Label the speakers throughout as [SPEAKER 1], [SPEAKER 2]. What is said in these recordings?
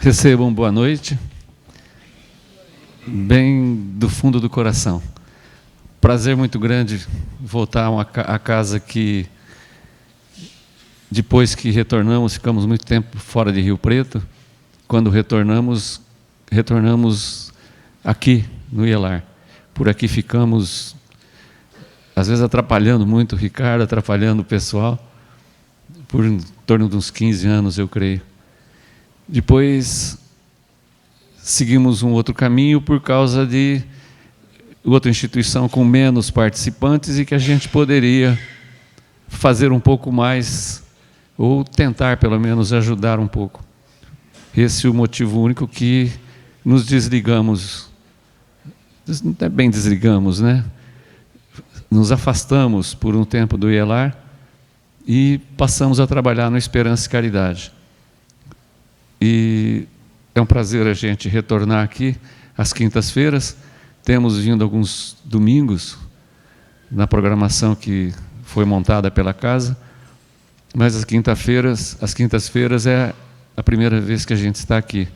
[SPEAKER 1] Recebam boa noite, bem do fundo do coração. Prazer muito grande voltar à casa que, depois que retornamos, ficamos muito tempo fora de Rio Preto. Quando retornamos aqui no IELAR. Por aqui ficamos, às vezes atrapalhando muito o Ricardo, atrapalhando o pessoal, por em torno de uns 15 anos, eu creio. Depois seguimos um outro caminho por causa de outra instituição com menos participantes e que a gente poderia fazer um pouco mais, ou tentar pelo menos ajudar um pouco. Esse é o motivo único que nos desligamos, não é bem desligamos, né? Nos afastamos por um tempo do IELAR e passamos a trabalhar no Esperança e Caridade. E é um prazer a gente retornar aqui às quintas-feiras. Temos vindo alguns domingos na programação que foi montada pela casa, mas as quintas-feiras é a primeira vez que a gente está aqui.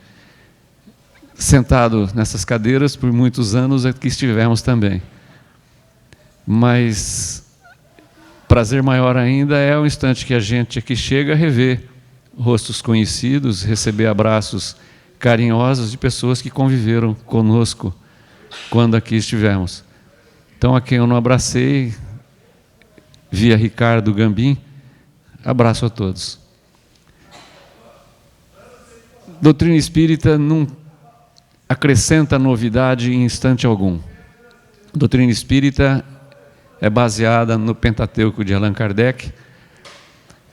[SPEAKER 1] Sentado nessas cadeiras, por muitos anos aqui estivemos também. Mas prazer maior ainda é o instante que a gente aqui chega a rever rostos conhecidos, receber abraços carinhosos de pessoas que conviveram conosco quando aqui estivemos. Então, a quem eu não abracei, via Ricardo Gambim, abraço a todos. Doutrina espírita não acrescenta novidade em instante algum. Doutrina espírita é baseada no Pentateuco de Allan Kardec,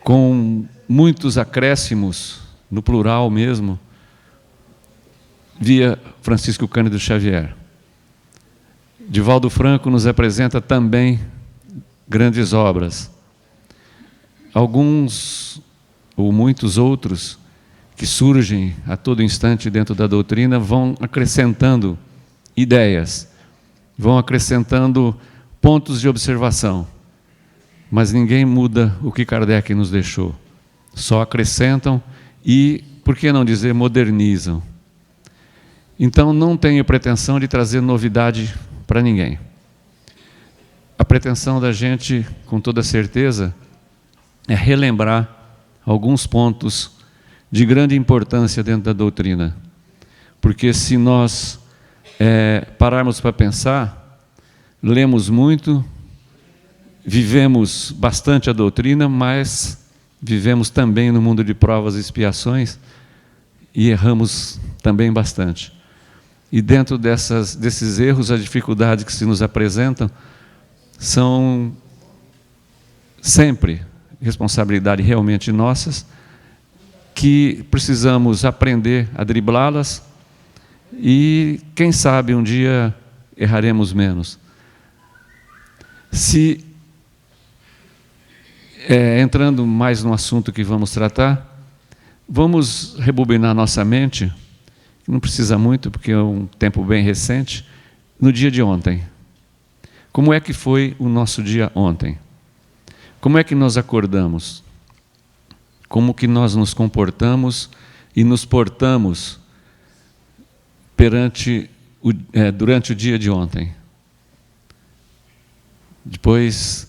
[SPEAKER 1] com muitos acréscimos, no plural mesmo, via Francisco Cândido Xavier. Divaldo Franco nos apresenta também grandes obras. Alguns, ou muitos outros, que surgem a todo instante dentro da doutrina, vão acrescentando ideias, vão acrescentando pontos de observação. Mas ninguém muda o que Kardec nos deixou. Só acrescentam e, por que não dizer, modernizam. Então, não tenho pretensão de trazer novidade para ninguém. A pretensão da gente, com toda certeza, é relembrar alguns pontos de grande importância dentro da doutrina. Porque se nós pararmos para pensar, lemos muito, vivemos bastante a doutrina, mas vivemos também no mundo de provas e expiações e erramos também bastante. E dentro desses erros, as dificuldades que se nos apresentam são sempre responsabilidade realmente nossas, que precisamos aprender a driblá-las e, quem sabe, um dia erraremos menos. Entrando mais no assunto que vamos tratar, vamos rebobinar nossa mente, não precisa muito, porque é um tempo bem recente, no dia de ontem. Como é que foi o nosso dia ontem? Como é que nós acordamos? Como que nós nos comportamos e nos portamos durante o dia de ontem? Depois,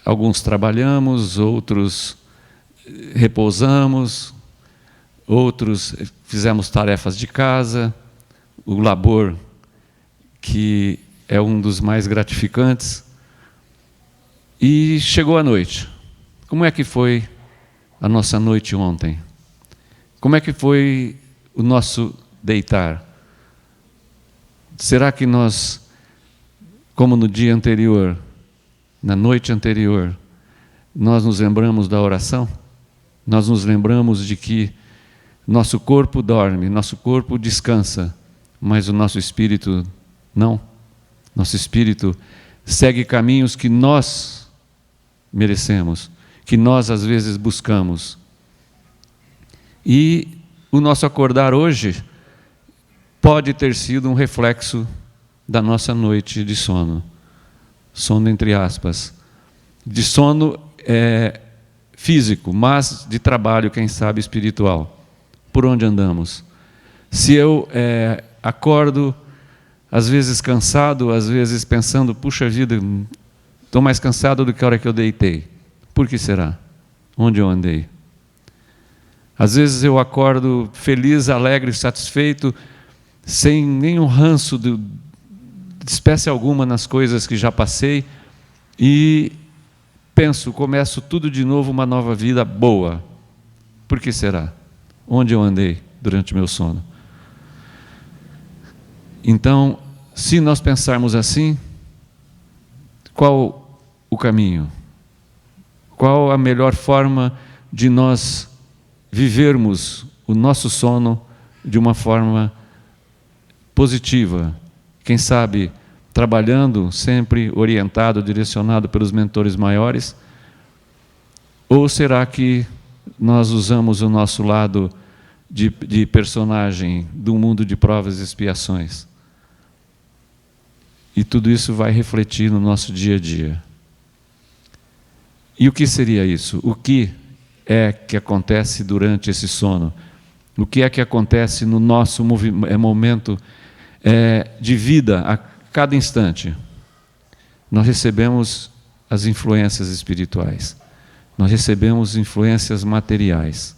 [SPEAKER 1] alguns trabalhamos, outros repousamos, outros fizemos tarefas de casa, o labor, que é um dos mais gratificantes, e chegou a noite. Como é que foi a nossa noite ontem? Como é que foi o nosso deitar? Será que nós, como no dia anterior, na noite anterior, nós nos lembramos da oração? Nós nos lembramos de que nosso corpo dorme, nosso corpo descansa, mas o nosso espírito não. Nosso espírito segue caminhos que nós merecemos, que nós às vezes buscamos. E o nosso acordar hoje pode ter sido um reflexo da nossa noite de sono. Sono entre aspas. De sono físico, mas de trabalho, quem sabe, espiritual. Por onde andamos? Se eu acordo, às vezes cansado, às vezes pensando, puxa vida, estou mais cansado do que a hora que eu deitei. Por que será? Onde eu andei? Às vezes eu acordo feliz, alegre, satisfeito, sem nenhum ranço de espécie alguma nas coisas que já passei, e começo tudo de novo, uma nova vida boa. Por que será? Onde eu andei durante o meu sono? Então, se nós pensarmos assim, qual o caminho? Qual a melhor forma de nós vivermos o nosso sono de uma forma positiva? Quem sabe trabalhando sempre orientado, direcionado pelos mentores maiores? Ou será que nós usamos o nosso lado de personagem do mundo de provas e expiações? E tudo isso vai refletir no nosso dia a dia. E o que seria isso? O que é que acontece durante esse sono? O que é que acontece no nosso momento de vida, a cada instante? Nós recebemos as influências espirituais. Nós recebemos influências materiais.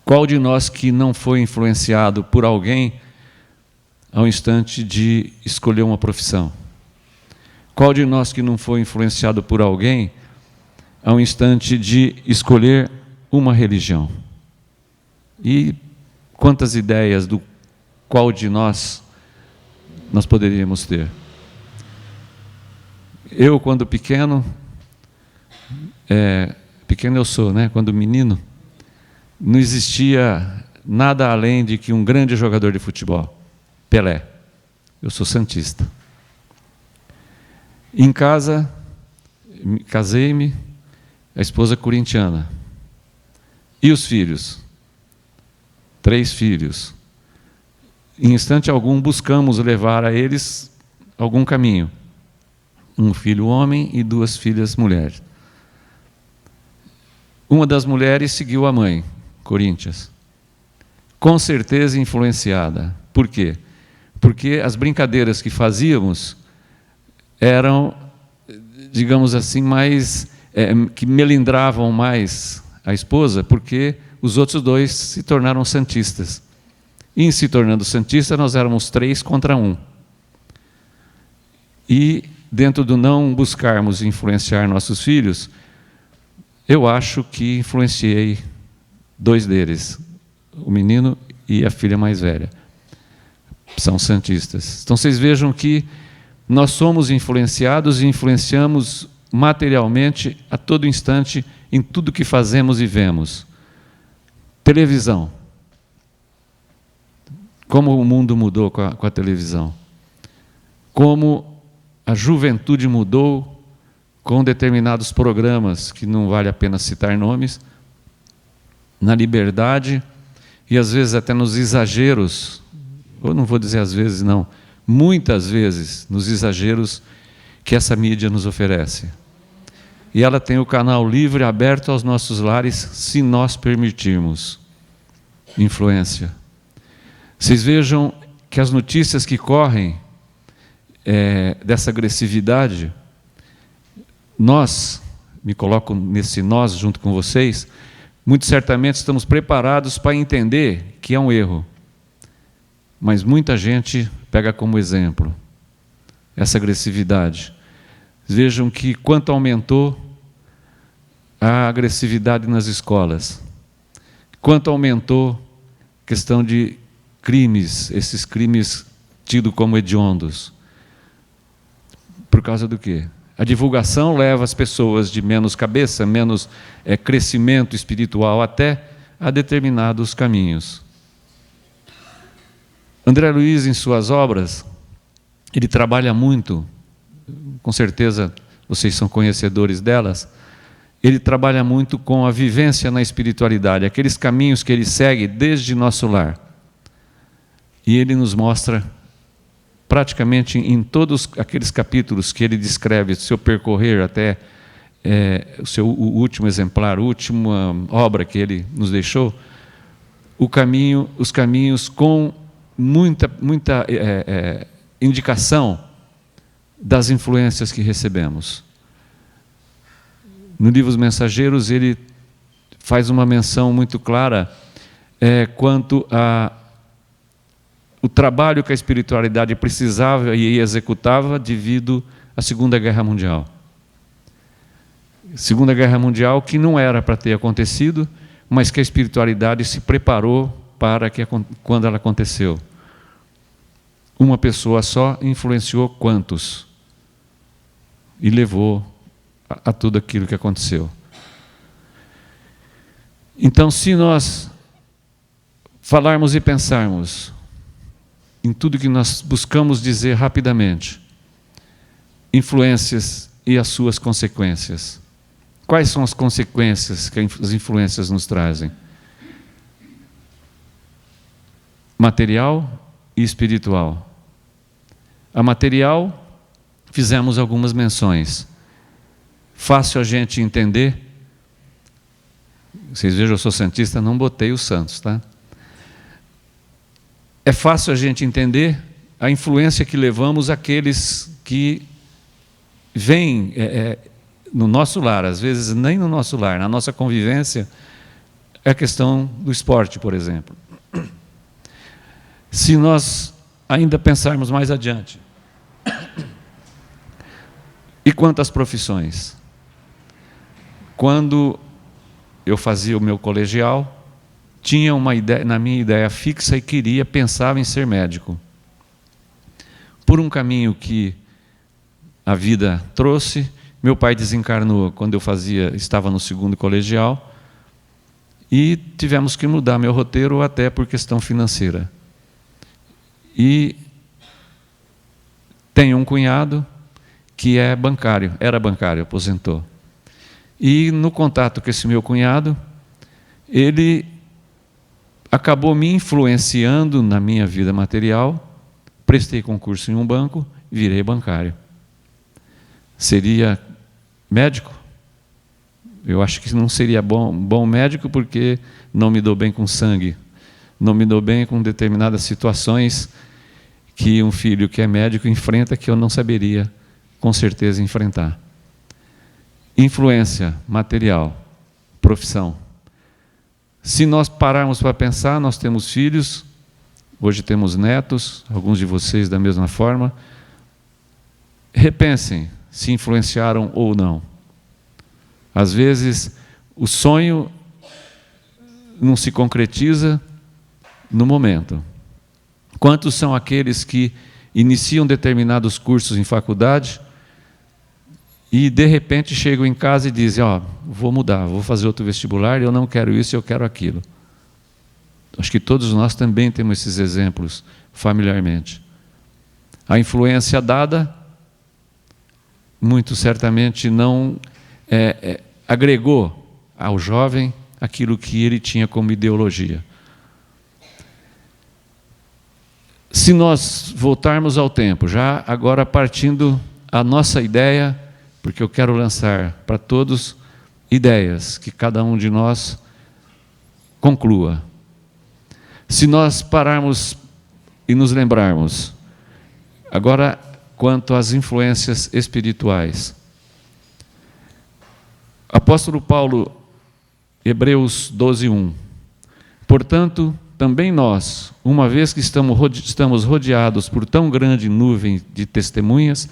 [SPEAKER 1] Qual de nós que não foi influenciado por alguém ao instante de escolher uma profissão? Qual de nós que não foi influenciado por alguém ao instante de escolher uma religião? E quantas ideias do qual de nós poderíamos ter? Eu, quando pequeno eu sou, né? Quando menino, não existia nada além de que um grande jogador de futebol, Pelé. Eu sou santista. Em casa, casei-me, a esposa corintiana. E os filhos? 3 filhos. Em instante algum, buscamos levar a eles algum caminho. Um filho homem e 2 filhas mulheres. Uma das mulheres seguiu a mãe, Corinthians. Com certeza influenciada. Por quê? Porque as brincadeiras que fazíamos eram, digamos assim, mais que melindravam mais a esposa, porque os outros 2 se tornaram santistas. E em se tornando santista, nós éramos 3 contra 1. E dentro do não buscarmos influenciar nossos filhos, eu acho que influenciei 2 deles, o menino e a filha mais velha. São santistas. Então vocês vejam que nós somos influenciados e influenciamos materialmente a todo instante em tudo que fazemos e vemos. Televisão. Como o mundo mudou com a televisão. Como a juventude mudou com determinados programas, que não vale a pena citar nomes, na liberdade e às vezes até nos exageros, ou não vou dizer às vezes não, muitas vezes nos exageros que essa mídia nos oferece. E ela tem o canal livre, aberto aos nossos lares, se nós permitirmos influência. Vocês vejam que as notícias que correm dessa agressividade, nós, me coloco nesse nós junto com vocês, muito certamente estamos preparados para entender que é um erro. Mas muita gente pega como exemplo essa agressividade. Vejam que quanto aumentou a agressividade nas escolas, quanto aumentou a questão de crimes, esses crimes tidos como hediondos. Por causa do quê? A divulgação leva as pessoas de menos cabeça, menos crescimento espiritual até a determinados caminhos. André Luiz, em suas obras, ele trabalha muito, com certeza vocês são conhecedores delas, ele trabalha muito com a vivência na espiritualidade, aqueles caminhos que ele segue desde nosso lar. E ele nos mostra, praticamente em todos aqueles capítulos que ele descreve o seu percorrer até o último exemplar, a última obra que ele nos deixou, os caminhos com muita indicação das influências que recebemos. No livro Os Mensageiros, ele faz uma menção muito clara quanto o trabalho que a espiritualidade precisava e executava devido à Segunda Guerra Mundial. Segunda Guerra Mundial que não era para ter acontecido, mas que a espiritualidade se preparou para que quando ela aconteceu. Uma pessoa só influenciou quantos? E levou a tudo aquilo que aconteceu. Então, se nós falarmos e pensarmos em tudo que nós buscamos dizer rapidamente, influências e as suas consequências. Quais são as consequências que as influências nos trazem? Material e espiritual. A material, fizemos algumas menções. Fácil a gente entender. Vocês vejam, eu sou santista, não botei os santos, tá? É fácil a gente entender a influência que levamos àqueles que vêm no nosso lar, às vezes nem no nosso lar, na nossa convivência, é a questão do esporte, por exemplo. Se nós ainda pensarmos mais adiante, e quantas profissões? Quando eu fazia o meu colegial, tinha uma ideia, na minha ideia fixa, e pensava em ser médico. Por um caminho que a vida trouxe, meu pai desencarnou quando eu estava no segundo colegial, e tivemos que mudar meu roteiro até por questão financeira. E tenho um cunhado que era bancário, aposentou. E no contato com esse meu cunhado, ele acabou me influenciando na minha vida material, prestei concurso em um banco e virei bancário. Seria médico? Eu acho que não seria bom médico porque não me dou bem com sangue, não me dou bem com determinadas situações que um filho que é médico enfrenta que eu não saberia com certeza enfrentar. Influência material, profissão. Se nós pararmos para pensar, nós temos filhos, hoje temos netos, alguns de vocês da mesma forma. Repensem se influenciaram ou não. Às vezes, o sonho não se concretiza no momento. Quantos são aqueles que iniciam determinados cursos em faculdade e, de repente, chegam em casa e dizem, vou mudar, vou fazer outro vestibular, eu não quero isso, eu quero aquilo. Acho que todos nós também temos esses exemplos familiarmente. A influência dada, muito certamente não agregou ao jovem aquilo que ele tinha como ideologia. Se nós voltarmos ao tempo, já agora partindo a nossa ideia, porque eu quero lançar para todos ideias que cada um de nós conclua. Se nós pararmos e nos lembrarmos, agora quanto às influências espirituais. Apóstolo Paulo, Hebreus 12:1. Portanto, também nós, uma vez que estamos rodeados por tão grande nuvem de testemunhas,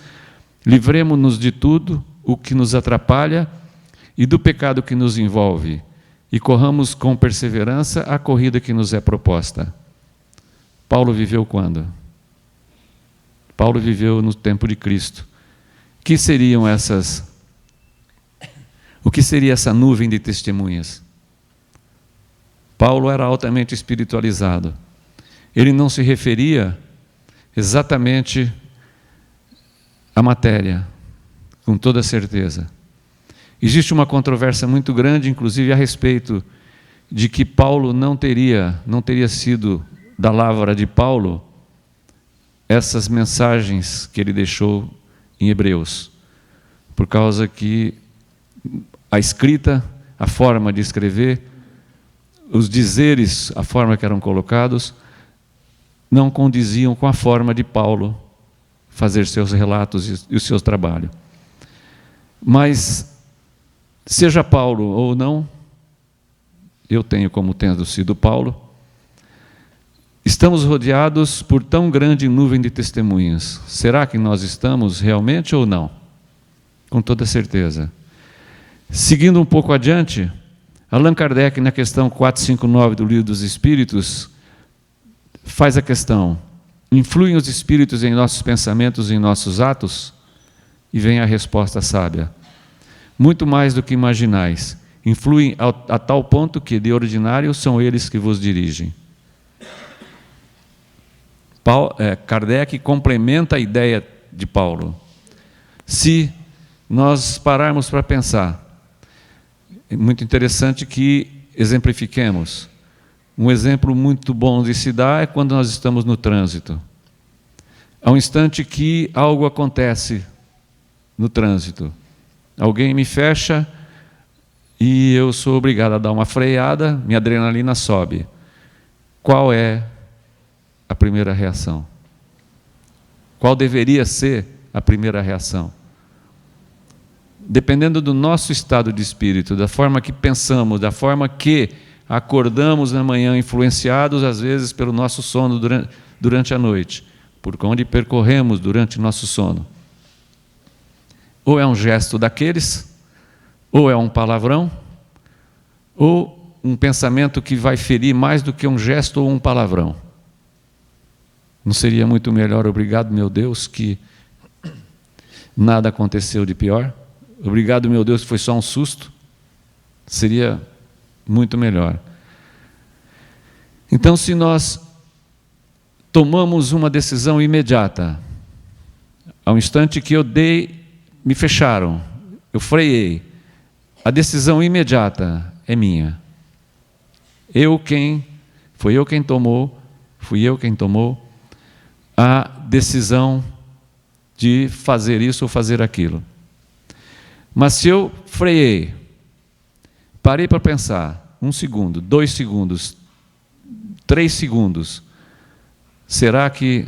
[SPEAKER 1] livremo-nos de tudo o que nos atrapalha e do pecado que nos envolve, e corramos com perseverança a corrida que nos é proposta. Paulo viveu quando? Paulo viveu no tempo de Cristo. O que seria essa nuvem de testemunhas? Paulo era altamente espiritualizado. Ele não se referia exatamente à matéria, com toda certeza. Existe uma controvérsia muito grande, inclusive a respeito de que Paulo não teria sido da lavra de Paulo essas mensagens que ele deixou em Hebreus, por causa que a escrita, a forma de escrever, os dizeres, a forma que eram colocados, não condiziam com a forma de Paulo fazer seus relatos e o seu trabalho. Mas, seja Paulo ou não, eu tenho como tendo sido Paulo, estamos rodeados por tão grande nuvem de testemunhas. Será que nós estamos realmente ou não? Com toda certeza. Seguindo um pouco adiante, Allan Kardec, na questão 459 do Livro dos Espíritos, faz a questão: influem os espíritos em nossos pensamentos e em nossos atos? E vem a resposta sábia: muito mais do que imaginais. Influem a tal ponto que, de ordinário, são eles que vos dirigem. Kardec complementa a ideia de Paulo. Se nós pararmos para pensar, é muito interessante que exemplifiquemos. Um exemplo muito bom de se dar é quando nós estamos no trânsito. Ao instante que algo acontece no trânsito, alguém me fecha e eu sou obrigado a dar uma freada, minha adrenalina sobe. Qual é a primeira reação? Qual deveria ser a primeira reação? Dependendo do nosso estado de espírito, da forma que pensamos, da forma que acordamos na manhã, influenciados às vezes pelo nosso sono durante a noite, por onde percorremos durante o nosso sono. Ou é um gesto daqueles, ou é um palavrão, ou um pensamento que vai ferir mais do que um gesto ou um palavrão. Não seria muito melhor, obrigado, meu Deus, que nada aconteceu de pior? Obrigado, meu Deus, que foi só um susto? Seria muito melhor. Então, se nós tomamos uma decisão imediata, ao instante que eu me fecharam, eu freiei, a decisão imediata é minha. Fui eu quem tomou a decisão de fazer isso ou fazer aquilo. Mas se eu freiei, parei para pensar, 1 segundo, 2 segundos, 3 segundos, será que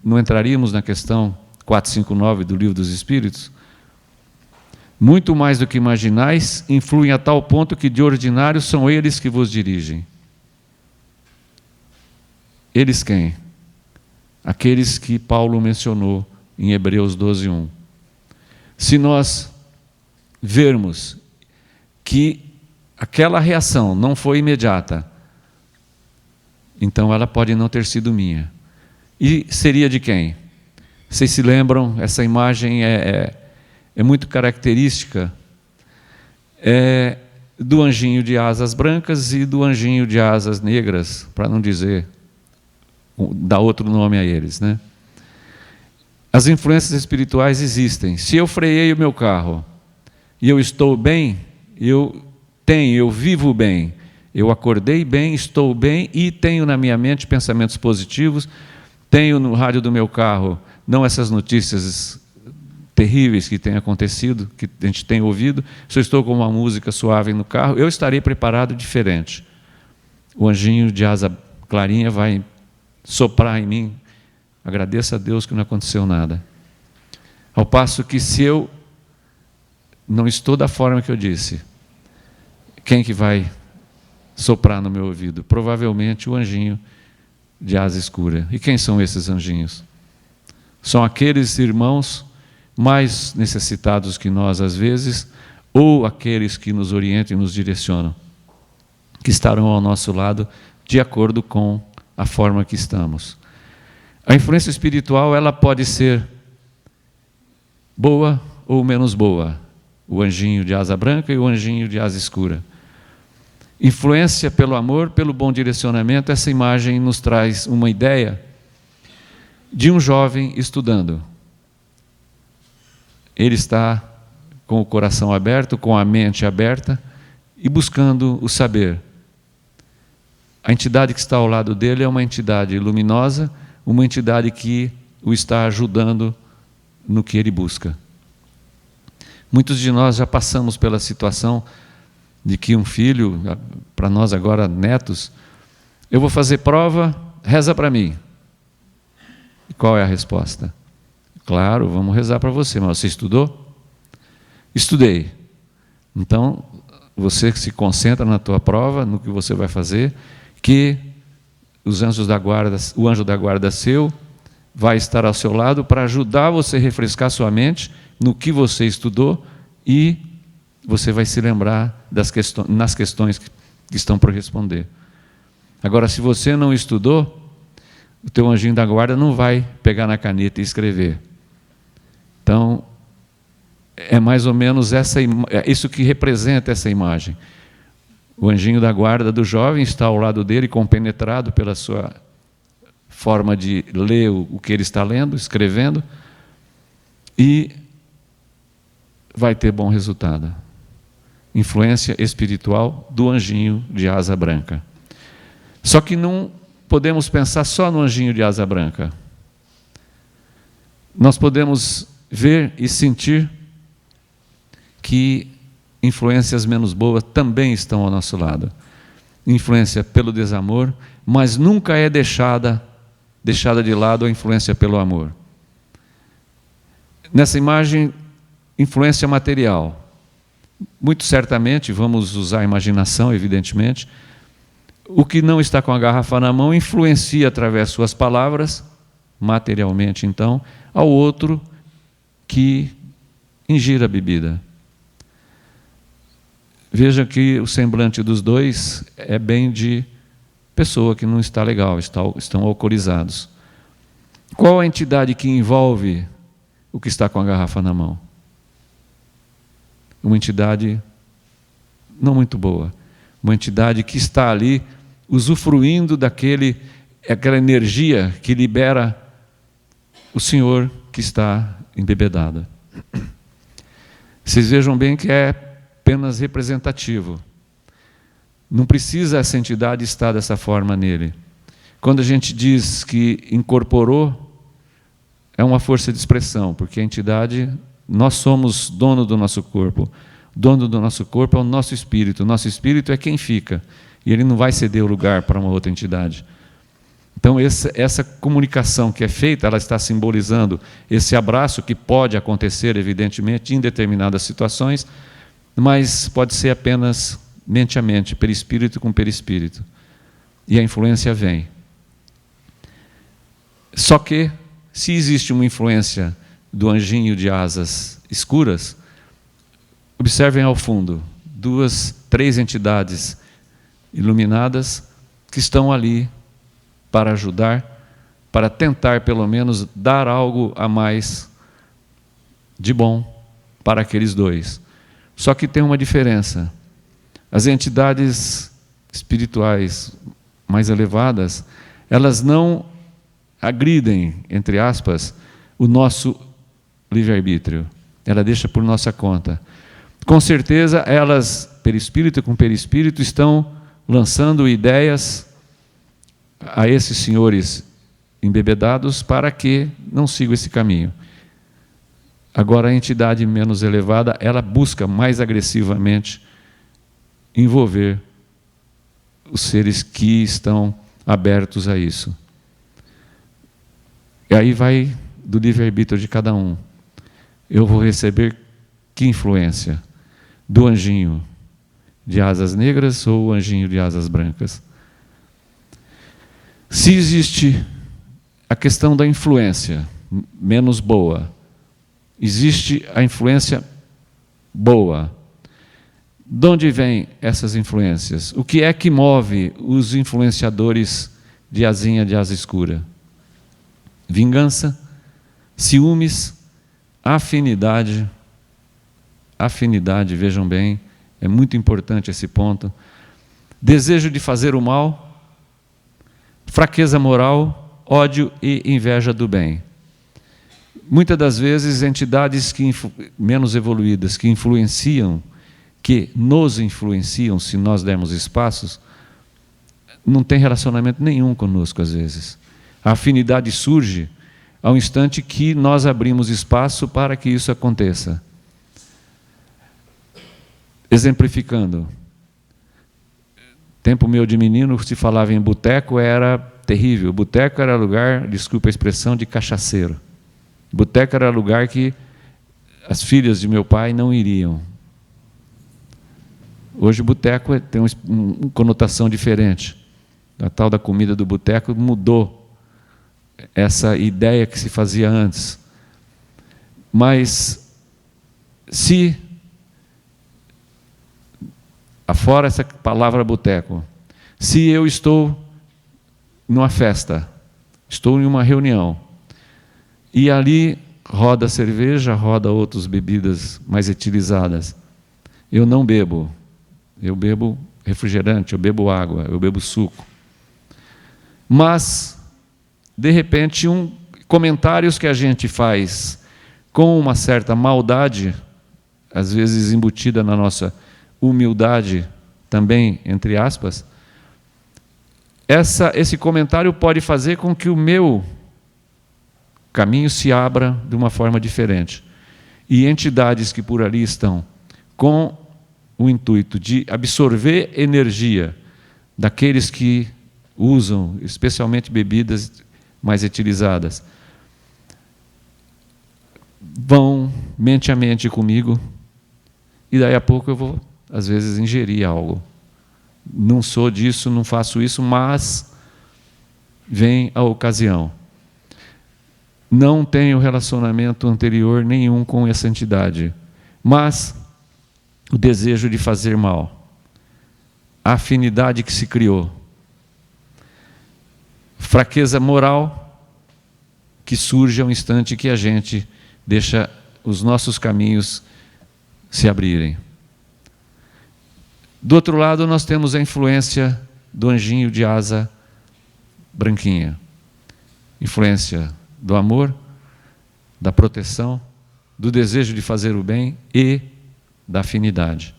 [SPEAKER 1] não entraríamos na questão 459 do Livro dos Espíritos? Muito mais do que imaginais, influem a tal ponto que de ordinário são eles que vos dirigem. Eles quem? Aqueles que Paulo mencionou em Hebreus 12:1. Se nós vermos que aquela reação não foi imediata, então ela pode não ter sido minha. E seria de quem? Vocês se lembram, essa imagem é muito característica do anjinho de asas brancas e do anjinho de asas negras, para não dizer, dar outro nome a eles, né? As influências espirituais existem. Se eu freiei o meu carro e eu estou bem, eu vivo bem, eu acordei bem, estou bem e tenho na minha mente pensamentos positivos, tenho no rádio do meu carro, não essas notícias terríveis que têm acontecido, que a gente tem ouvido, se eu estou com uma música suave no carro, eu estarei preparado diferente. O anjinho de asa clarinha vai soprar em mim, agradeça a Deus que não aconteceu nada. Ao passo que se eu não estou da forma que eu disse, quem que vai soprar no meu ouvido? Provavelmente o anjinho de asa escura. E quem são esses anjinhos? São aqueles irmãos mais necessitados que nós às vezes, ou aqueles que nos orientam e nos direcionam, que estarão ao nosso lado de acordo com a forma que estamos. A influência espiritual, ela pode ser boa ou menos boa. O anjinho de asa branca e o anjinho de asa escura. Influência pelo amor, pelo bom direcionamento. Essa imagem nos traz uma ideia de um jovem estudando. Ele está com o coração aberto, com a mente aberta e buscando o saber. A entidade que está ao lado dele é uma entidade luminosa, uma entidade que o está ajudando no que ele busca. Muitos de nós já passamos pela situação de que um filho, para nós agora netos, eu vou fazer prova, reza para mim. E qual é a resposta? Claro, vamos rezar para você, mas você estudou? Estudei. Então, você se concentra na tua prova, no que você vai fazer, que os anjos da guarda, o anjo da guarda seu vai estar ao seu lado para ajudar você a refrescar sua mente no que você estudou e você vai se lembrar nas questões que estão por responder. Agora, se você não estudou, o teu anjinho da guarda não vai pegar na caneta e escrever. Então, é mais ou menos isso que representa essa imagem. O anjinho da guarda do jovem está ao lado dele, compenetrado pela sua forma de ler o que ele está lendo, escrevendo, e vai ter bom resultado. Influência espiritual do anjinho de asa branca. Só que não podemos pensar só no anjinho de asa branca. Nós podemos ver e sentir que influências menos boas também estão ao nosso lado. Influência pelo desamor, mas nunca é deixada de lado a influência pelo amor. Nessa imagem, influência material. Muito certamente, vamos usar a imaginação, evidentemente, o que não está com a garrafa na mão influencia através de suas palavras, materialmente então, ao outro que ingira a bebida. Veja que o semblante dos dois é bem de pessoa que não está legal, estão alcoolizados. Qual a entidade que envolve o que está com a garrafa na mão? Uma entidade não muito boa. Uma entidade que está ali usufruindo aquela energia que libera o senhor que está embebedado. Vocês vejam bem que é apenas representativo. Não precisa essa entidade estar dessa forma nele. Quando a gente diz que incorporou, é uma força de expressão, porque a entidade, nós somos dono do nosso corpo. Dono do nosso corpo é o nosso espírito. O nosso espírito é quem fica. E ele não vai ceder o lugar para uma outra entidade. Então, essa comunicação que é feita, ela está simbolizando esse abraço que pode acontecer, evidentemente, em determinadas situações, mas pode ser apenas mente a mente, perispírito com perispírito. E a influência vem. Só que, se existe uma influência do anjinho de asas escuras, observem ao fundo, 2, 3 entidades iluminadas que estão ali para ajudar, para tentar pelo menos dar algo a mais de bom para aqueles dois. Só que tem uma diferença. As entidades espirituais mais elevadas, elas não agridem, entre aspas, o nosso livre-arbítrio. Ela deixa por nossa conta. Com certeza, elas, perispírito com perispírito, estão lançando ideias a esses senhores embebedados para que não sigam esse caminho. Agora, a entidade menos elevada, ela busca mais agressivamente envolver os seres que estão abertos a isso. E aí vai do livre-arbítrio de cada um. Eu vou receber que influência? Do anjinho de asas negras ou o anjinho de asas brancas? Se existe a questão da influência menos boa, existe a influência boa. De onde vêm essas influências? O que é que move os influenciadores de asinha de asa escura? Vingança, ciúmes, afinidade. Afinidade, vejam bem, é muito importante esse ponto. Desejo de fazer o mal, fraqueza moral, ódio e inveja do bem. Muitas das vezes, entidades menos evoluídas, que nos influenciam, se nós dermos espaços, não tem relacionamento nenhum conosco, às vezes. A afinidade surge ao instante que nós abrimos espaço para que isso aconteça. Exemplificando, Tempo meu de menino, se falava em boteco, era terrível. Boteco era lugar, desculpa a expressão, de cachaceiro. Boteco era lugar que as filhas de meu pai não iriam. Hoje boteco tem uma conotação diferente. A tal da comida do boteco mudou essa ideia que se fazia antes. Mas se, afora essa palavra boteco, se eu estou numa festa, estou em uma reunião, e ali roda cerveja, roda outras bebidas mais etilizadas, eu não bebo. Eu bebo refrigerante, eu bebo água, eu bebo suco. Mas, de repente, comentários que a gente faz com uma certa maldade, às vezes embutida na nossa humildade também, entre aspas, esse comentário pode fazer com que o meu caminho se abra de uma forma diferente. E entidades que por ali estão com o intuito de absorver energia daqueles que usam, especialmente bebidas mais etilizadas, vão mente a mente comigo, e daí a pouco eu vou, às vezes, ingerir algo. Não sou disso, não faço isso, mas vem a ocasião. Não tenho relacionamento anterior nenhum com essa entidade, mas o desejo de fazer mal, a afinidade que se criou, fraqueza moral que surge ao instante que a gente deixa os nossos caminhos se abrirem. Do outro lado, nós temos a influência do anjinho de asa branquinha, influência do amor, da proteção, do desejo de fazer o bem e da afinidade.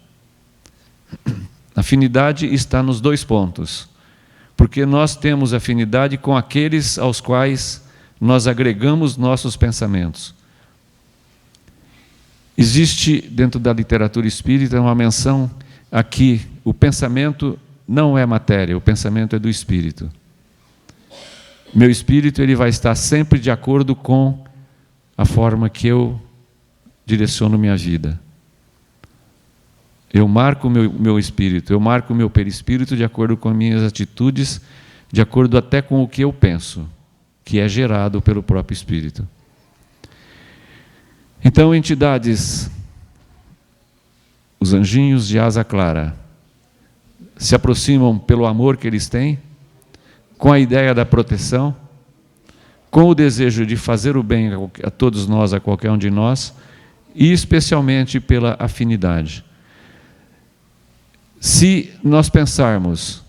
[SPEAKER 1] A afinidade está nos dois pontos, porque nós temos afinidade com aqueles aos quais nós agregamos nossos pensamentos. Existe dentro da literatura espírita uma menção a que o pensamento não é matéria, o pensamento é do espírito. Meu espírito ele vai estar sempre de acordo com a forma que eu direciono minha vida. Eu marco o meu espírito, eu marco o meu perispírito de acordo com as minhas atitudes, de acordo até com o que eu penso, que é gerado pelo próprio espírito. Então, entidades, os anjinhos de asa clara, se aproximam pelo amor que eles têm, com a ideia da proteção, com o desejo de fazer o bem a todos nós, a qualquer um de nós, e especialmente pela afinidade. Se nós pensarmos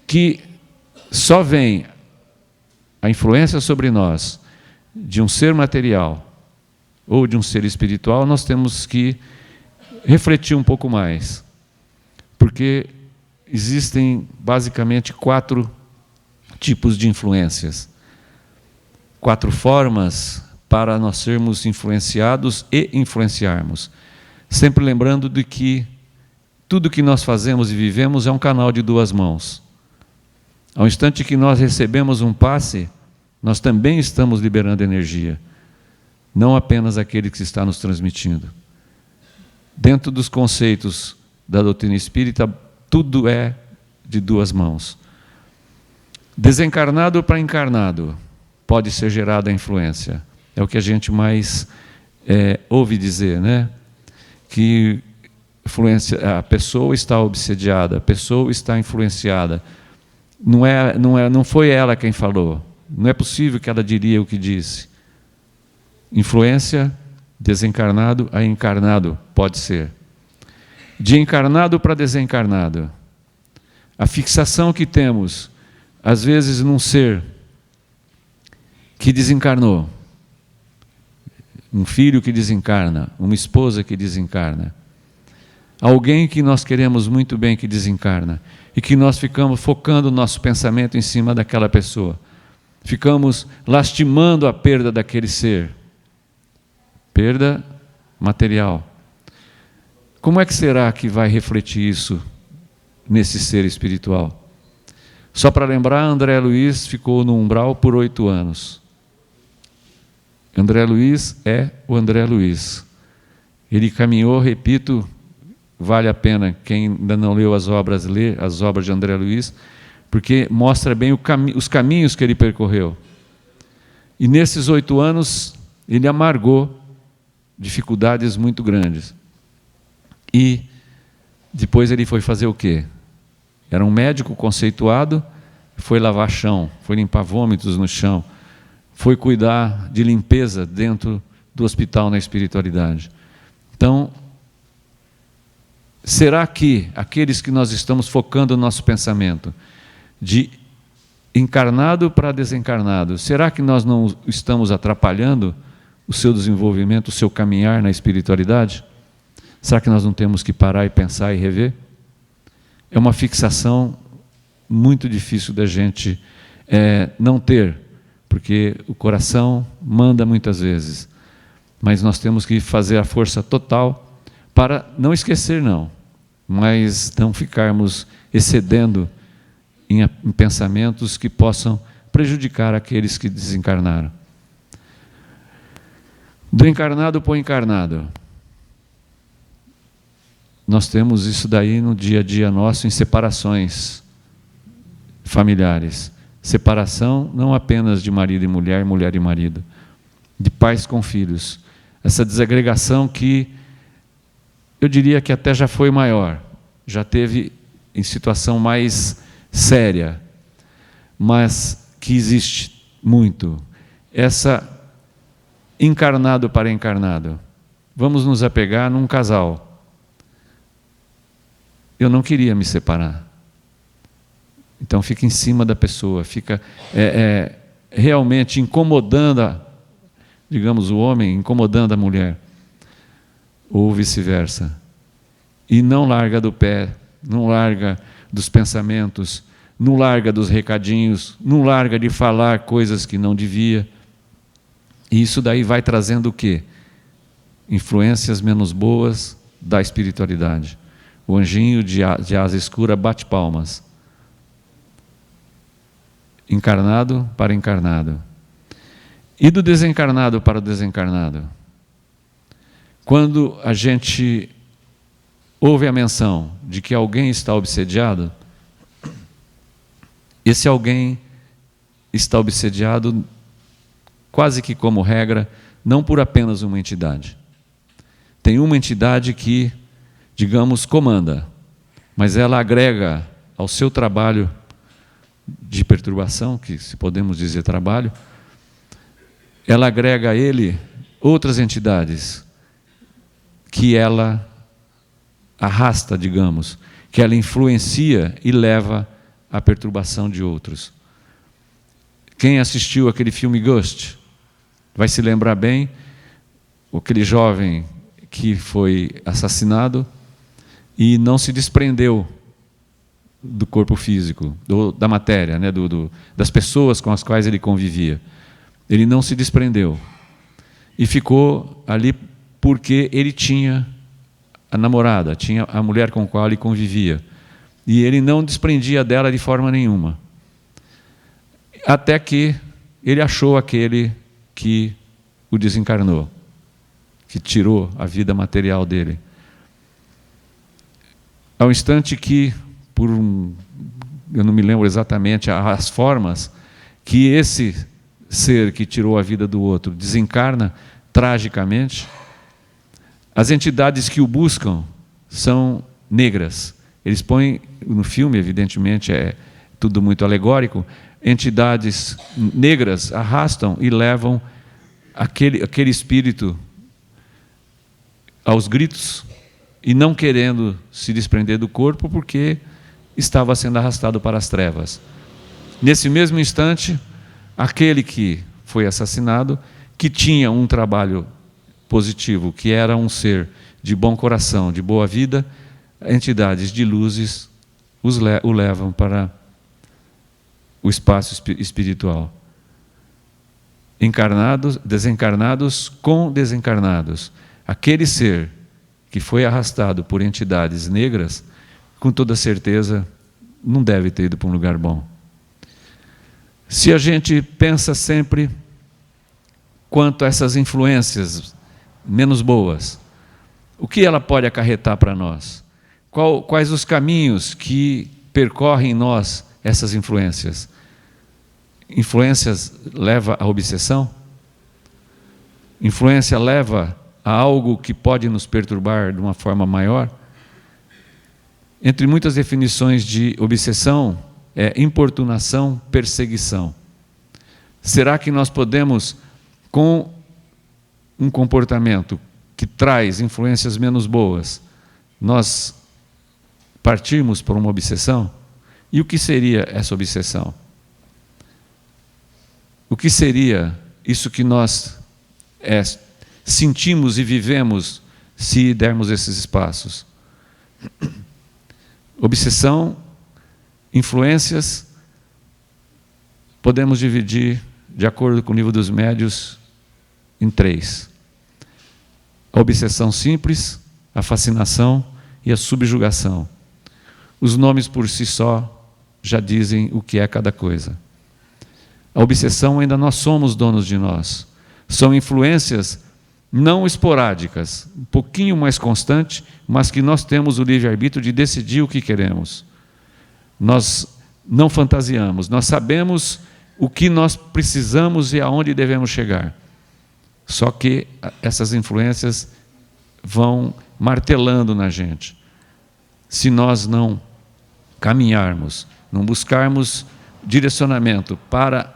[SPEAKER 1] que só vem a influência sobre nós de um ser material ou de um ser espiritual, nós temos que refletir um pouco mais, porque existem basicamente 4 tipos de influências, 4 formas para nós sermos influenciados e influenciarmos. Sempre lembrando de que tudo que nós fazemos e vivemos é um canal de 2 mãos. Ao instante que nós recebemos um passe, nós também estamos liberando energia, não apenas aquele que está nos transmitindo. Dentro dos conceitos da doutrina espírita, tudo é de 2 mãos. Desencarnado para encarnado pode ser gerada a influência. É o que a gente mais ouve dizer, né? Que a pessoa está obsediada, a pessoa está influenciada. Não foi ela quem falou. Não é possível que ela diria o que disse. Influência, desencarnado a encarnado, pode ser. De encarnado para desencarnado. A fixação que temos, às vezes, num ser que desencarnou, um filho que desencarna, uma esposa que desencarna, alguém que nós queremos muito bem que desencarna, e que nós ficamos focando o nosso pensamento em cima daquela pessoa. Ficamos lastimando a perda daquele ser. Perda material. Como é que será que vai refletir isso nesse ser espiritual. Só para lembrar, André Luiz ficou no umbral por 8 anos. André Luiz é o André Luiz. Ele caminhou, repito, vale a pena quem ainda não leu as obras, ler as obras de André Luiz, porque mostra bem os caminhos que ele percorreu. E nesses 8 anos, ele amargou dificuldades muito grandes. E depois ele foi fazer o quê? Era um médico conceituado, foi lavar chão, foi limpar vômitos no chão, foi cuidar de limpeza dentro do hospital na espiritualidade. Então, será que aqueles que nós estamos focando o nosso pensamento de encarnado para desencarnado, será que nós não estamos atrapalhando o seu desenvolvimento, o seu caminhar na espiritualidade? Será que nós não temos que parar e pensar e rever? É uma fixação muito difícil da gente não ter, porque o coração manda muitas vezes, mas nós temos que fazer a força total para não esquecer, não, mas não ficarmos excedendo em pensamentos que possam prejudicar aqueles que desencarnaram. Do encarnado para o encarnado. Nós temos isso daí no dia a dia nosso, em separações familiares. Separação não apenas de marido e mulher, mulher e marido, de pais com filhos. Essa desagregação que eu diria que até já foi maior, já teve em situação mais séria, mas que existe muito. Essa encarnado para encarnado. Vamos nos apegar num casal. Eu não queria me separar. Então fica em cima da pessoa, fica realmente incomodando, digamos, o homem, incomodando a mulher, ou vice-versa. E não larga do pé, não larga dos pensamentos, não larga dos recadinhos, não larga de falar coisas que não devia. E isso daí vai trazendo o quê? Influências menos boas da espiritualidade. O anjinho de asa escura bate palmas. Encarnado para encarnado. E do desencarnado para o desencarnado? Quando a gente ouve a menção de que alguém está obsediado, esse alguém está obsediado quase que como regra, não por apenas uma entidade. Tem uma entidade que, digamos, comanda, mas ela agrega ao seu trabalho de perturbação, que se podemos dizer trabalho, ela agrega a ele outras entidades que ela arrasta, digamos, que ela influencia e leva à perturbação de outros. Quem assistiu aquele filme Ghost vai se lembrar bem, aquele jovem que foi assassinado e não se desprendeu do corpo físico, da matéria, né, das pessoas com as quais ele convivia. Ele não se desprendeu e ficou ali porque ele tinha a namorada, tinha a mulher com a qual ele convivia, e ele não desprendia dela de forma nenhuma, até que ele achou aquele que o desencarnou, que tirou a vida material dele. Ao instante que, eu não me lembro exatamente as formas, que esse ser que tirou a vida do outro desencarna tragicamente, as entidades que o buscam são negras. Eles põem, no filme, evidentemente, é tudo muito alegórico, entidades negras arrastam e levam aquele espírito aos gritos e não querendo se desprender do corpo porque estava sendo arrastado para as trevas. Nesse mesmo instante, aquele que foi assassinado, que tinha um trabalho positivo, que era um ser de bom coração, de boa vida, entidades de luzes o levam para o espaço espiritual. Encarnados, desencarnados com desencarnados. Aquele ser que foi arrastado por entidades negras com toda certeza, não deve ter ido para um lugar bom. Se a gente pensa sempre quanto a essas influências menos boas, o que ela pode acarretar para nós? Quais os caminhos que percorrem em nós essas influências? Influências leva à obsessão? Influência leva a algo que pode nos perturbar de uma forma maior? Entre muitas definições de obsessão, é importunação, perseguição. Será que nós podemos, com um comportamento que traz influências menos boas, nós partirmos por uma obsessão? E o que seria essa obsessão? O que seria isso que nós sentimos e vivemos se dermos esses espaços? Obsessão, influências, podemos dividir, de acordo com o nível dos médios, em 3. A obsessão simples, a fascinação e a subjugação. Os nomes por si só já dizem o que é cada coisa. A obsessão, ainda nós somos donos de nós. São influências não esporádicas, um pouquinho mais constante, mas que nós temos o livre-arbítrio de decidir o que queremos. Nós não fantasiamos, nós sabemos o que nós precisamos e aonde devemos chegar. Só que essas influências vão martelando na gente. Se nós não caminharmos, não buscarmos direcionamento para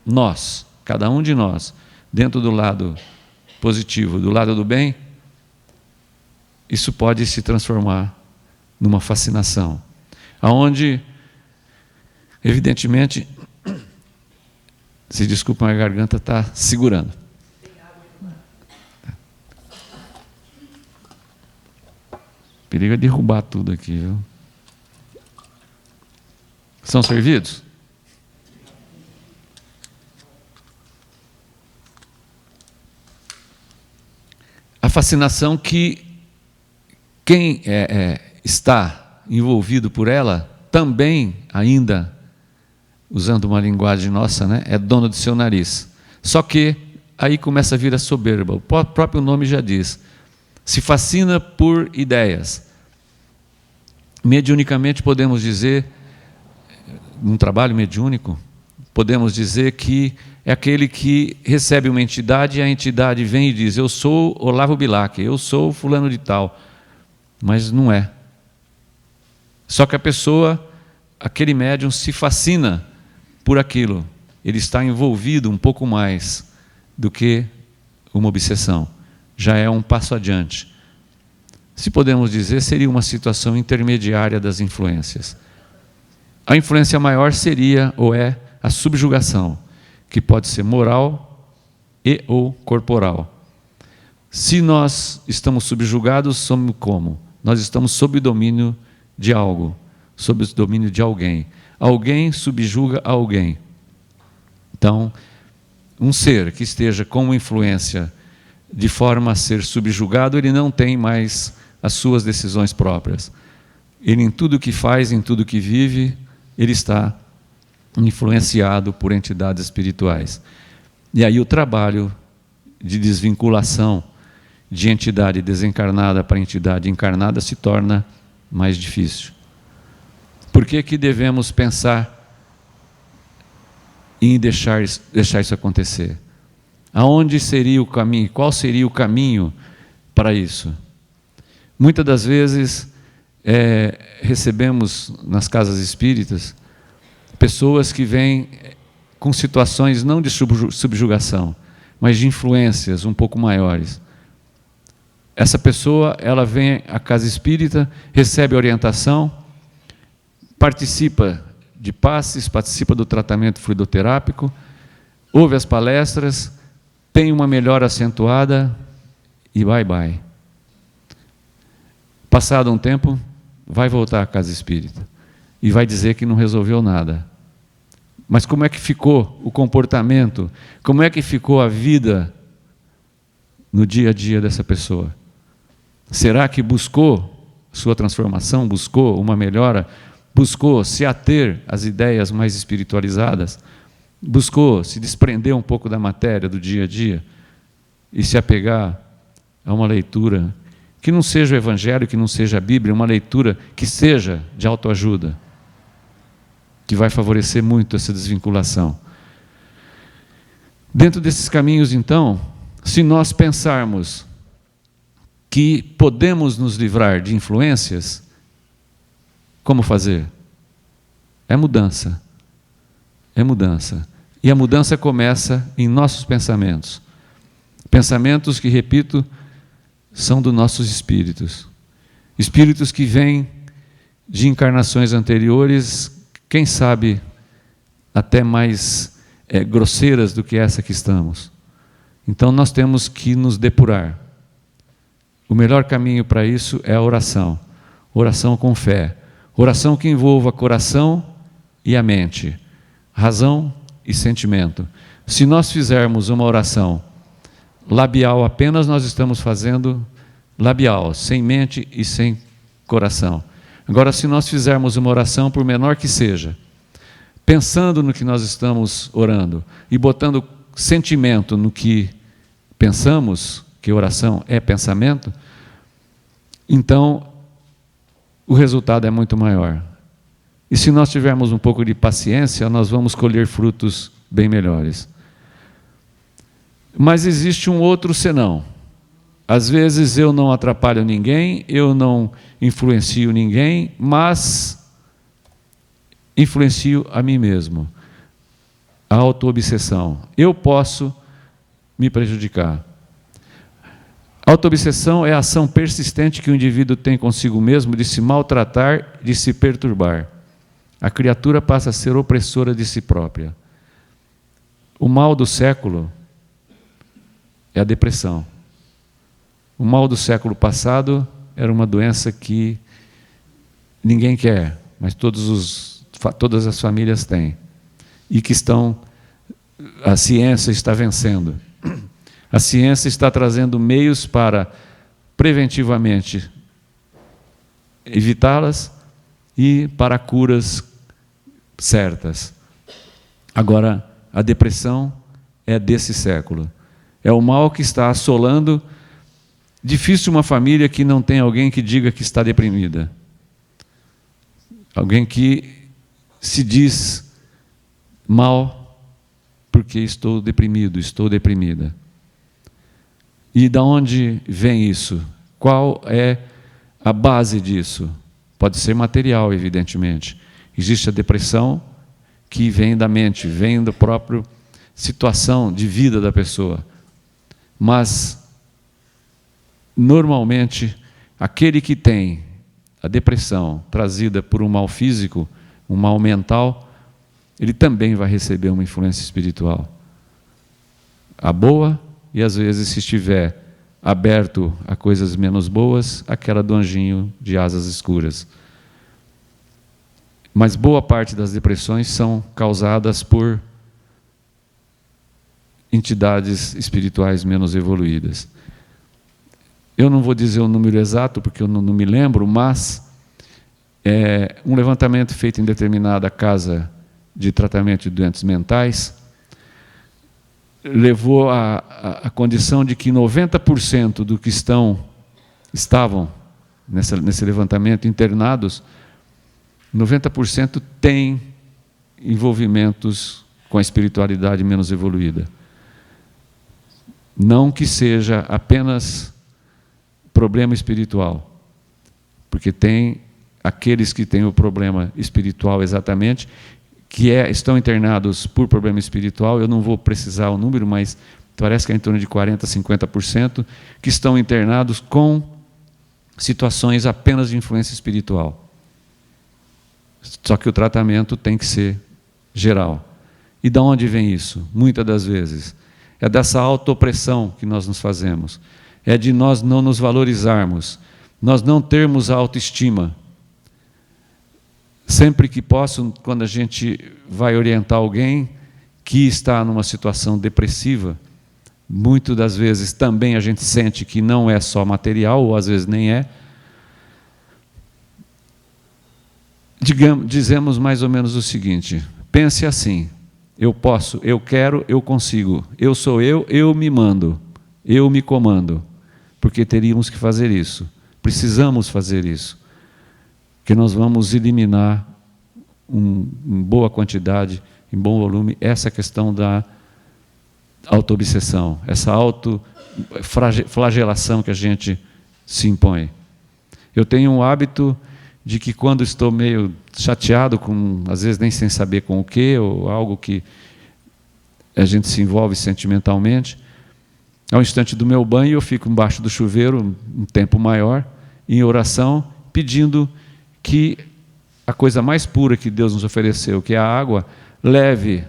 [SPEAKER 1] nós, cada um de nós, dentro do lado positivo, do lado do bem, isso pode se transformar numa fascinação, aonde, evidentemente, se desculpa, a garganta está segurando. Perigo é derrubar tudo aqui, viu? São servidos? A fascinação que quem está envolvido por ela também, ainda, usando uma linguagem nossa, né, é dono do seu nariz. Só que aí começa a vir a soberba. O próprio nome já diz. Se fascina por ideias. Mediunicamente podemos dizer, num trabalho mediúnico, podemos dizer que é aquele que recebe uma entidade e a entidade vem e diz: eu sou Olavo Bilac, eu sou fulano de tal. Mas não é. Só que a pessoa, aquele médium, se fascina por aquilo. Ele está envolvido um pouco mais do que uma obsessão. Já é um passo adiante. Se podemos dizer, seria uma situação intermediária das influências. A influência maior seria, ou é, a subjugação, que pode ser moral e ou corporal. Se nós estamos subjugados, somos como? Nós estamos sob o domínio de algo, sob o domínio de alguém. Alguém subjuga alguém. Então, um ser que esteja com influência de forma a ser subjugado, ele não tem mais as suas decisões próprias. Ele, em tudo que faz, em tudo que vive, ele está influenciado por entidades espirituais. E aí o trabalho de desvinculação de entidade desencarnada para entidade encarnada se torna mais difícil. Por que que devemos pensar em deixar isso acontecer? Aonde seria o caminho? Qual seria o caminho para isso? Muitas das vezes recebemos nas casas espíritas pessoas que vêm com situações não de subjugação, mas de influências um pouco maiores. Essa pessoa, ela vem à casa espírita, recebe orientação, participa de passes, participa do tratamento fluidoterápico, ouve as palestras, tem uma melhora acentuada e bye. Passado um tempo, vai voltar à casa espírita e vai dizer que não resolveu nada. Mas como é que ficou o comportamento? Como é que ficou a vida no dia a dia dessa pessoa? Será que buscou sua transformação, buscou uma melhora, buscou se ater às ideias mais espiritualizadas, buscou se desprender um pouco da matéria do dia a dia e se apegar a uma leitura que não seja o Evangelho, que não seja a Bíblia, uma leitura que seja de autoajuda, que vai favorecer muito essa desvinculação. Dentro desses caminhos, então, se nós pensarmos que podemos nos livrar de influências, como fazer? É mudança. É mudança. E a mudança começa em nossos pensamentos. Pensamentos que, repito, são dos nossos espíritos. Espíritos que vêm de encarnações anteriores, quem sabe até mais grosseiras do que essa que estamos. Então nós temos que nos depurar. O melhor caminho para isso é a oração. Oração com fé. Oração que envolva coração e a mente. Razão e sentimento. Se nós fizermos uma oração labial apenas, nós estamos fazendo labial, sem mente e sem coração. Agora, se nós fizermos uma oração, por menor que seja, pensando no que nós estamos orando e botando sentimento no que pensamos, que oração é pensamento, então o resultado é muito maior. E se nós tivermos um pouco de paciência, nós vamos colher frutos bem melhores. Mas existe um outro senão. Às vezes eu não atrapalho ninguém, eu não influencio ninguém, mas influencio a mim mesmo. A autoobsessão. Eu posso me prejudicar. A autoobsessão é a ação persistente que o indivíduo tem consigo mesmo de se maltratar, de se perturbar. A criatura passa a ser opressora de si própria. O mal do século é a depressão. O mal do século passado era uma doença que ninguém quer, mas todas as famílias têm. E que a ciência está vencendo. A ciência está trazendo meios para preventivamente evitá-las e para curas certas. Agora, a depressão é desse século. É o mal que está assolando. Difícil uma família que não tem alguém que diga que está deprimida. Alguém que se diz mal porque estou deprimido, estou deprimida. E de onde vem isso? Qual é a base disso? Pode ser material, evidentemente. Existe a depressão que vem da mente, vem da própria situação de vida da pessoa. Mas, normalmente, aquele que tem a depressão trazida por um mal físico, um mal mental, ele também vai receber uma influência espiritual. A boa, e às vezes, se estiver aberto a coisas menos boas, aquela do anjinho de asas escuras. Mas boa parte das depressões são causadas por entidades espirituais menos evoluídas. Eu não vou dizer o número exato, porque eu não me lembro, mas um levantamento feito em determinada casa de tratamento de doentes mentais levou à condição de que 90% do que estavam nesse levantamento internados, 90% têm envolvimentos com a espiritualidade menos evoluída. Não que seja apenas problema espiritual, porque tem aqueles que têm o problema espiritual exatamente, que estão internados por problema espiritual. Eu não vou precisar o número, mas parece que é em torno de 40%, 50%, que estão internados com situações apenas de influência espiritual. Só que o tratamento tem que ser geral. E de onde vem isso? Muitas das vezes é dessa autoopressão que nós nos fazemos. É de nós não nos valorizarmos, nós não termos a autoestima. Sempre que posso, quando a gente vai orientar alguém que está numa situação depressiva, muitas das vezes também a gente sente que não é só material, ou às vezes nem é, dizemos mais ou menos o seguinte: pense assim, eu posso, eu quero, eu consigo, eu sou eu me mando, eu me comando, porque teríamos que fazer isso, precisamos fazer isso, que nós vamos eliminar em boa quantidade, em bom volume, essa questão da auto-obsessão, essa auto-flagelação que a gente se impõe. Eu tenho um hábito de que quando estou meio chateado, às vezes nem sem saber com o quê, ou algo que a gente se envolve sentimentalmente, ao instante do meu banho eu fico embaixo do chuveiro um tempo maior, em oração, pedindo que a coisa mais pura que Deus nos ofereceu, que é a água, leve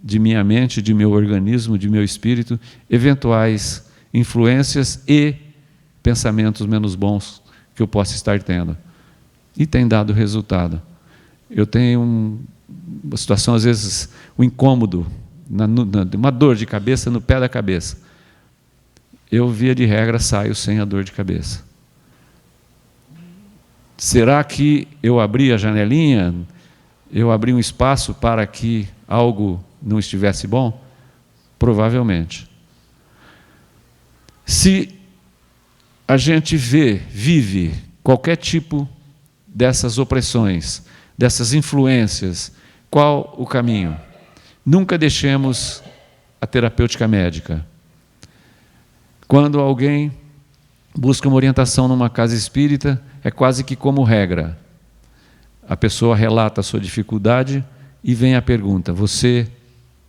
[SPEAKER 1] de minha mente, de meu organismo, de meu espírito, eventuais influências e pensamentos menos bons que eu possa estar tendo. E tem dado resultado. Eu tenho uma situação, às vezes, um incômodo, uma dor de cabeça no pé da cabeça. Eu, via de regra, saio sem a dor de cabeça. Será que eu abri a janelinha, eu abri um espaço para que algo não estivesse bom? Provavelmente. Se a gente vive qualquer tipo dessas opressões, dessas influências, qual o caminho? Nunca deixemos a terapêutica médica. Quando alguém busca uma orientação numa casa espírita, é quase que como regra. A pessoa relata a sua dificuldade e vem a pergunta: você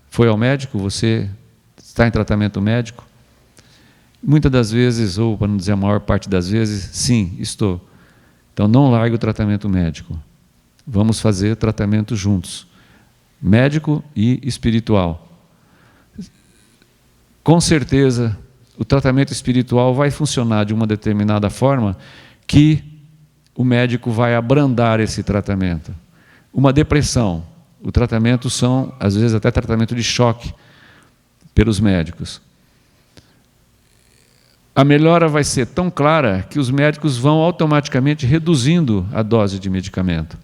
[SPEAKER 1] foi ao médico? Você está em tratamento médico? Muitas das vezes, ou para não dizer a maior parte das vezes, sim, estou. Então não largue o tratamento médico. Vamos fazer tratamento juntos, médico e espiritual. Com certeza, o tratamento espiritual vai funcionar de uma determinada forma que o médico vai abrandar esse tratamento. Uma depressão, o tratamento são, às vezes, até tratamento de choque pelos médicos. A melhora vai ser tão clara que os médicos vão automaticamente reduzindo a dose de medicamento.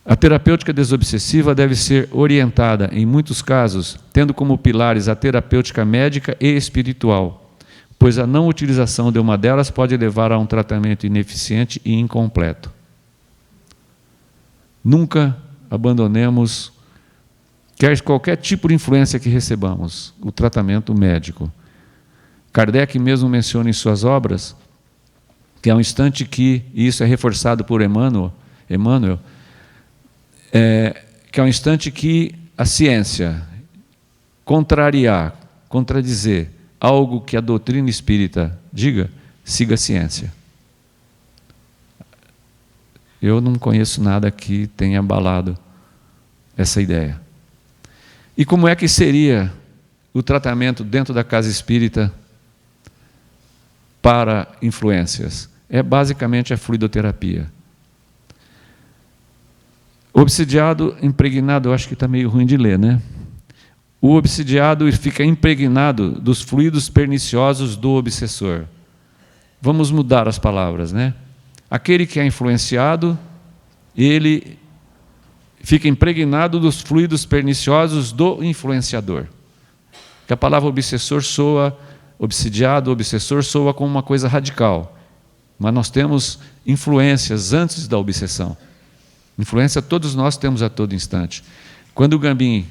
[SPEAKER 1] A terapêutica desobsessiva deve ser orientada, em muitos casos, tendo como pilares a terapêutica médica e espiritual, pois a não utilização de uma delas pode levar a um tratamento ineficiente e incompleto. Nunca abandonemos qualquer tipo de influência que recebamos, o tratamento médico. Kardec mesmo menciona em suas obras que há um instante que, e isso é reforçado por Emmanuel, que há um instante que a ciência contradizer algo que a doutrina espírita diga, siga a ciência. Eu não conheço nada que tenha abalado essa ideia. E como é que seria o tratamento dentro da casa espírita para influências? É basicamente a fluidoterapia. O obsidiado impregnado, eu acho que está meio ruim de ler, né? O obsidiado fica impregnado dos fluidos perniciosos do obsessor. Vamos mudar as palavras, né? Aquele que é influenciado, ele fica impregnado dos fluidos perniciosos do influenciador. Que a palavra obsessor soa, obsidiado, obsessor soa como uma coisa radical. Mas nós temos influências antes da obsessão. Influência todos nós temos a todo instante. Quando o Gambim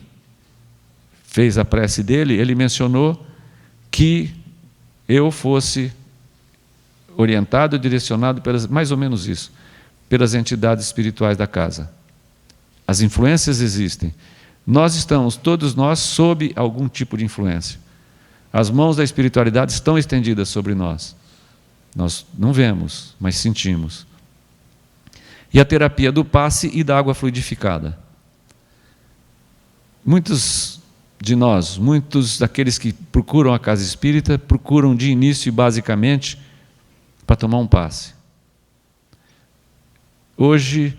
[SPEAKER 1] fez a prece dele, ele mencionou que eu fosse orientado, direcionado pelas, mais ou menos isso, pelas entidades espirituais da casa. As influências existem. Nós estamos, todos nós, sob algum tipo de influência. As mãos da espiritualidade estão estendidas sobre nós. Nós não vemos, mas sentimos. E a terapia do passe e da água fluidificada. Muitos de nós, muitos daqueles que procuram a casa espírita, procuram de início e basicamente para tomar um passe. Hoje,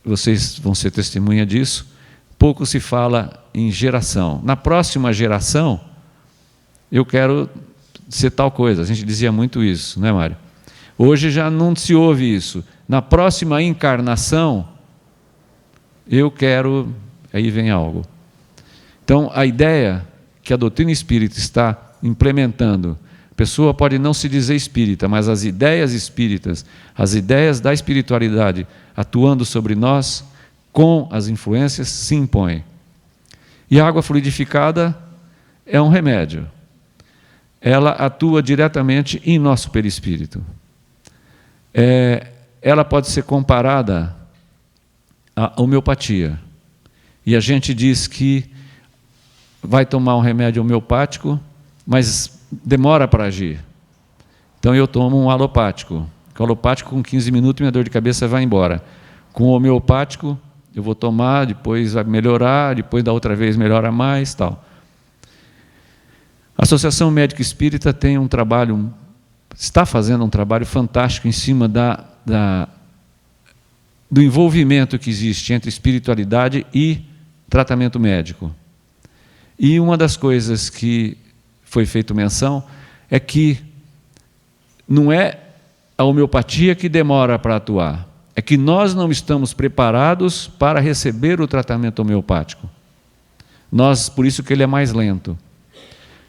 [SPEAKER 1] vocês vão ser testemunha disso, pouco se fala em geração. Na próxima geração, eu quero ser tal coisa. A gente dizia muito isso, não é, Mário? Hoje já não se ouve isso. na próxima encarnação, eu quero... Aí vem algo. Então, a ideia que a doutrina espírita está implementando, a pessoa pode não se dizer espírita, mas as ideias espíritas, as ideias da espiritualidade atuando sobre nós, com as influências, se impõem. E a água fluidificada é um remédio. Ela atua diretamente em nosso perispírito. Ela pode ser comparada à homeopatia. E a gente diz que vai tomar um remédio homeopático, mas demora para agir. Então eu tomo um alopático. O alopático, com 15 minutos, minha dor de cabeça vai embora. Com o homeopático, eu vou tomar, depois vai melhorar, depois da outra vez melhora mais, tal. A Associação Médica Espírita tem um trabalho, está fazendo um trabalho fantástico em cima do envolvimento que existe entre espiritualidade e tratamento médico. E uma das coisas que foi feita menção é que não é a homeopatia que demora para atuar, é que nós não estamos preparados para receber o tratamento homeopático. Por isso que ele é mais lento.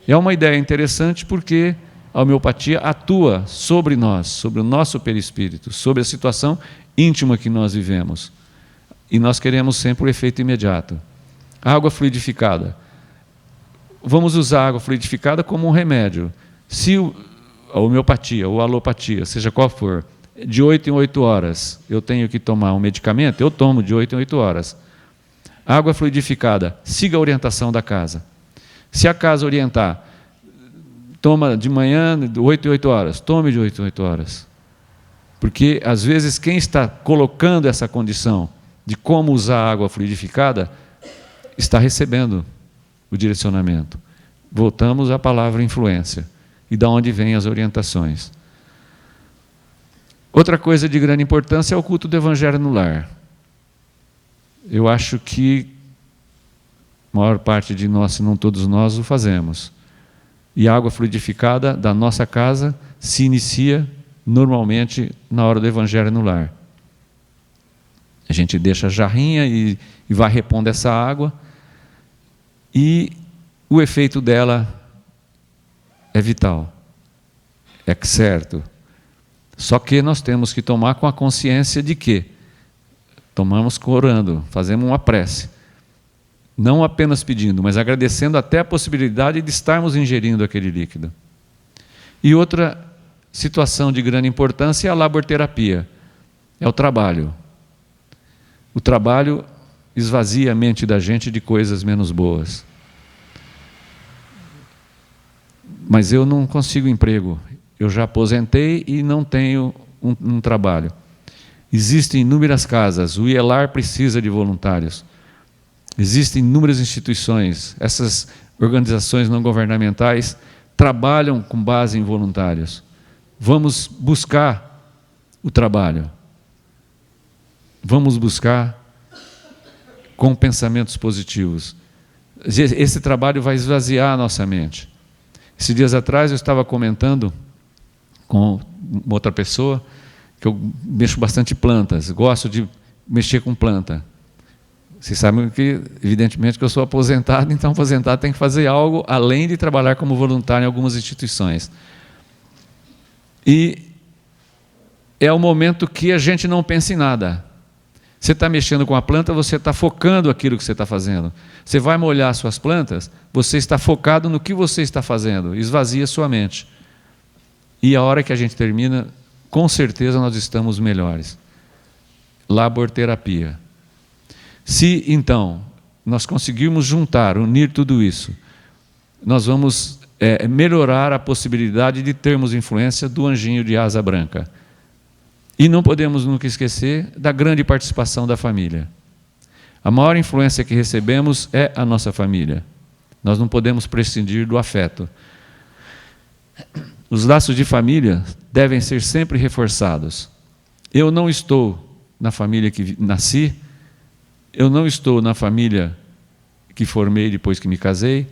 [SPEAKER 1] É uma ideia interessante porque a homeopatia atua sobre nós, sobre o nosso perispírito, sobre a situação íntima que nós vivemos. E nós queremos sempre o efeito imediato. Água fluidificada. Vamos usar a água fluidificada como um remédio. Se a homeopatia ou a alopatia, seja qual for, de 8 em 8 horas eu tenho que tomar um medicamento, eu tomo de 8 em 8 horas. Água fluidificada, siga a orientação da casa. Se a casa orientar, toma de manhã de 8 em 8 horas, tome de 8 em 8 horas. Porque, às vezes, quem está colocando essa condição de como usar a água fluidificada, está recebendo o direcionamento. Voltamos à palavra influência, e da onde vêm as orientações. Outra coisa de grande importância é o culto do Evangelho no lar. Eu acho que a maior parte de nós, se não todos nós, o fazemos. E a água fluidificada da nossa casa se inicia normalmente na hora do Evangelho no lar. A gente deixa a jarrinha e vai repondo essa água, e o efeito dela é vital, é certo. Só que nós temos que tomar com a consciência de que tomamos orando, fazemos uma prece. Não apenas pedindo, mas agradecendo até a possibilidade de estarmos ingerindo aquele líquido. E outra situação de grande importância é a laborterapia, é o trabalho. O trabalho esvazia a mente da gente de coisas menos boas. Mas eu não consigo emprego, eu já aposentei e não tenho um trabalho. Existem inúmeras casas, o IELAR precisa de voluntários. Existem inúmeras instituições, essas organizações não governamentais trabalham com base em voluntários. Vamos buscar o trabalho. Vamos buscar com pensamentos positivos. Esse trabalho vai esvaziar a nossa mente. Esses dias atrás eu estava comentando com outra pessoa que eu mexo bastante plantas, gosto de mexer com planta. Vocês sabem que, evidentemente, que eu sou aposentado, então aposentado tem que fazer algo além de trabalhar como voluntário em algumas instituições. E é o momento que a gente não pensa em nada. Você está mexendo com a planta, você está focando aquilo que você está fazendo. Você vai molhar suas plantas, você está focado no que você está fazendo, esvazia sua mente. E a hora que a gente termina, com certeza nós estamos melhores. Laborterapia. Se, então, nós conseguirmos juntar, unir tudo isso, nós vamos melhorar a possibilidade de termos influência do anjinho de asa branca. E não podemos nunca esquecer da grande participação da família. A maior influência que recebemos é a nossa família. Nós não podemos prescindir do afeto. Os laços de família devem ser sempre reforçados. Eu não estou na família que nasci, eu não estou na família que formei depois que me casei,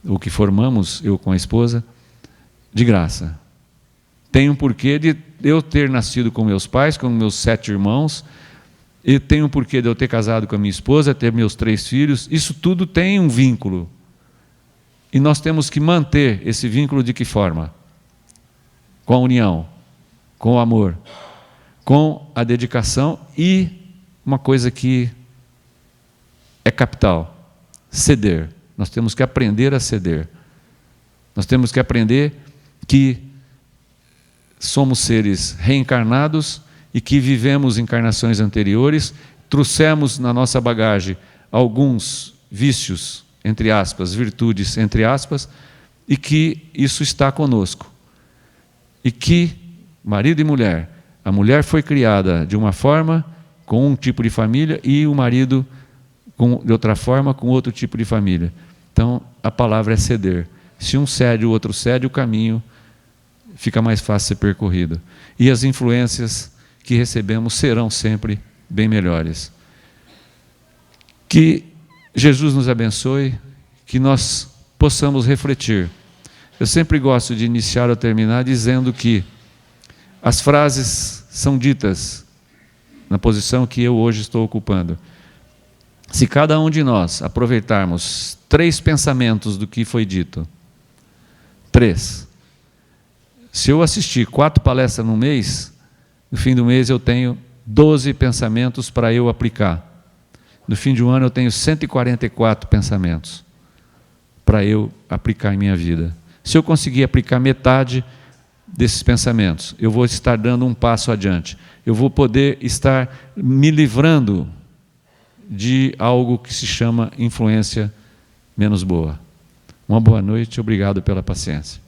[SPEAKER 1] ou que formamos, eu com a esposa, de graça. Tem um porquê de eu ter nascido com meus pais, com meus 7 irmãos, e tem um porquê de eu ter casado com a minha esposa, ter meus 3 filhos, isso tudo tem um vínculo. E nós temos que manter esse vínculo de que forma? Com a união, com o amor, com a dedicação e uma coisa que é capital, ceder. Nós temos que aprender a ceder. Nós temos que aprender que somos seres reencarnados e que vivemos encarnações anteriores, trouxemos na nossa bagagem alguns vícios, entre aspas, virtudes, entre aspas, e que isso está conosco. E que, marido e mulher, a mulher foi criada de uma forma, com um tipo de família, e o marido de outra forma, com outro tipo de família. Então, a palavra é ceder. Se um cede, o outro cede, o caminho fica mais fácil ser percorrido. E as influências que recebemos serão sempre bem melhores. Que Jesus nos abençoe, que nós possamos refletir. Eu sempre gosto de iniciar ou terminar dizendo que as frases são ditas na posição que eu hoje estou ocupando. Se cada um de nós aproveitarmos 3 pensamentos do que foi dito, 3. Se eu assistir 4 palestras no mês, no fim do mês eu tenho 12 pensamentos para eu aplicar. No fim de um ano eu tenho 144 pensamentos para eu aplicar em minha vida. Se eu conseguir aplicar metade desses pensamentos, eu vou estar dando um passo adiante. Eu vou poder estar me livrando de algo que se chama influência menos boa. Uma boa noite, obrigado pela paciência.